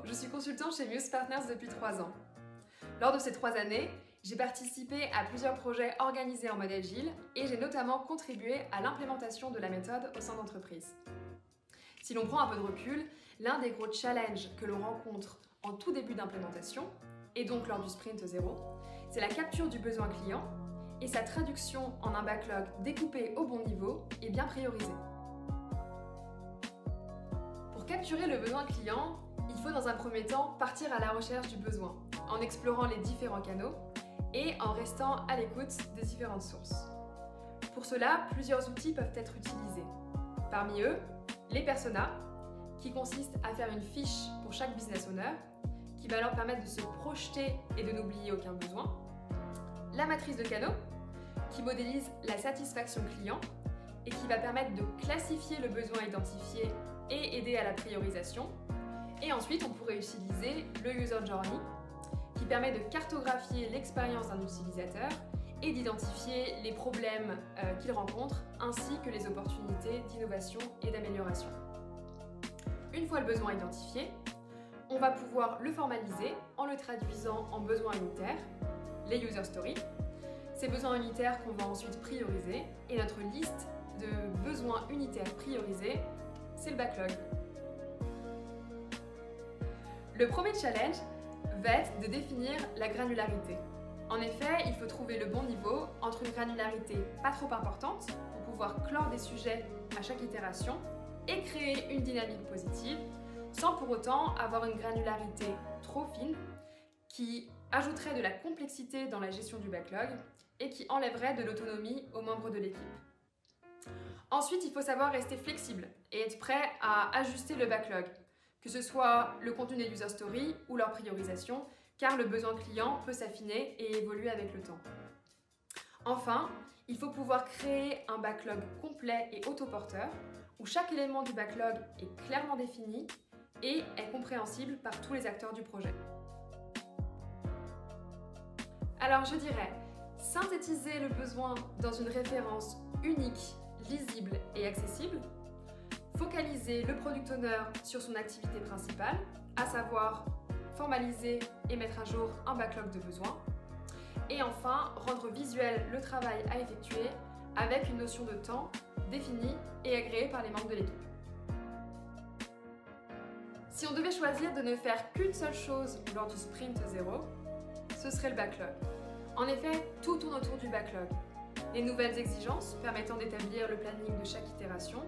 je suis consultante chez Muse Partners depuis 3 ans. Lors de ces 3 années, j'ai participé à plusieurs projets organisés en mode agile et j'ai notamment contribué à l'implémentation de la méthode au sein d'entreprises. Si l'on prend un peu de recul, l'un des gros challenges que l'on rencontre en tout début d'implémentation, et donc lors du sprint 0, c'est la capture du besoin client et sa traduction en un backlog découpé au bon niveau et bien priorisé. Pour capturer le besoin client, il faut dans un premier temps partir à la recherche du besoin, en explorant les différents canaux et en restant à l'écoute des différentes sources. Pour cela, plusieurs outils peuvent être utilisés. Parmi eux, les personas, qui consistent à faire une fiche pour chaque business owner, qui va leur permettre de se projeter et de n'oublier aucun besoin. La matrice de canaux, qui modélise la satisfaction client et qui va permettre de classifier le besoin identifié et aider à la priorisation. Et ensuite, on pourrait utiliser le User Journey, qui permet de cartographier l'expérience d'un utilisateur et d'identifier les problèmes qu'il rencontre, ainsi que les opportunités d'innovation et d'amélioration. Une fois le besoin identifié, on va pouvoir le formaliser en le traduisant en besoins unitaires, les User Stories. Ces besoins unitaires qu'on va ensuite prioriser, et notre liste de besoins unitaires priorisés, c'est le backlog. Le premier challenge va être de définir la granularité. En effet, il faut trouver le bon niveau entre une granularité pas trop importante pour pouvoir clore des sujets à chaque itération et créer une dynamique positive, sans pour autant avoir une granularité trop fine qui ajouterait de la complexité dans la gestion du backlog et qui enlèverait de l'autonomie aux membres de l'équipe. Ensuite, il faut savoir rester flexible et être prêt à ajuster le backlog, que ce soit le contenu des user stories ou leur priorisation, car le besoin client peut s'affiner et évoluer avec le temps. Enfin, il faut pouvoir créer un backlog complet et autoporteur, où chaque élément du backlog est clairement défini et est compréhensible par tous les acteurs du projet. Alors je dirais, synthétiser le besoin dans une référence unique, lisible et accessible, focaliser le product owner sur son activité principale, à savoir formaliser et mettre à jour un backlog de besoins, et enfin rendre visuel le travail à effectuer avec une notion de temps définie et agréée par les membres de l'équipe. Si on devait choisir de ne faire qu'une seule chose lors du sprint 0, ce serait le backlog. En effet, tout tourne autour du backlog. Les nouvelles exigences permettant d'établir le planning de chaque itération,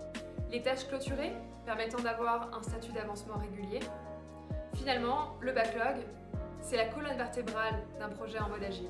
les tâches clôturées permettant d'avoir un statut d'avancement régulier. Finalement, le backlog, c'est la colonne vertébrale d'un projet en mode agile.